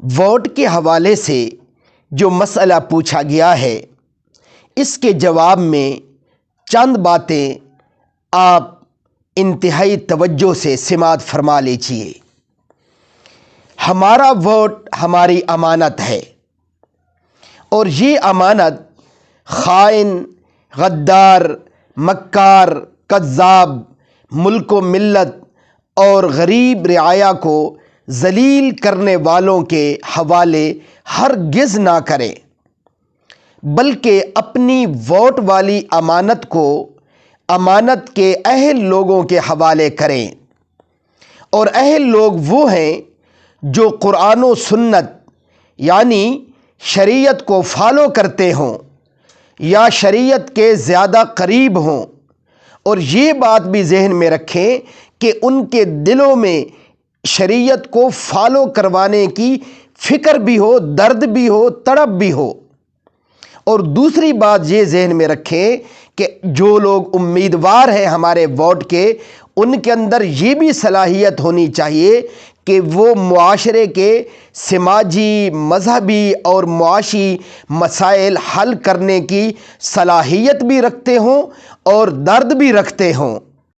Vote کے حوالے سے جو مسئلہ پوچھا گیا ہے اس کے جواب میں چند باتیں آپ انتہائی توجہ سے سماعت فرما لیجیے۔ ہمارا ووٹ ہماری امانت ہے، اور یہ امانت خائن، غدار، مکار، کذاب، ملک و ملت اور غریب رعایا کو ذلیل کرنے والوں کے حوالے ہرگز نہ کریں، بلکہ اپنی ووٹ والی امانت کو امانت کے اہل لوگوں کے حوالے کریں۔ اور اہل لوگ وہ ہیں جو قرآن و سنت یعنی شریعت کو فالو کرتے ہوں یا شریعت کے زیادہ قریب ہوں، اور یہ بات بھی ذہن میں رکھیں کہ ان کے دلوں میں شریعت کو فالو کروانے کی فکر بھی ہو، درد بھی ہو، تڑپ بھی ہو۔ اور دوسری بات یہ ذہن میں رکھیں کہ جو لوگ امیدوار ہیں ہمارے ووٹ کے، ان کے اندر یہ بھی صلاحیت ہونی چاہیے کہ وہ معاشرے کے سماجی، مذہبی اور معاشی مسائل حل کرنے کی صلاحیت بھی رکھتے ہوں اور درد بھی رکھتے ہوں۔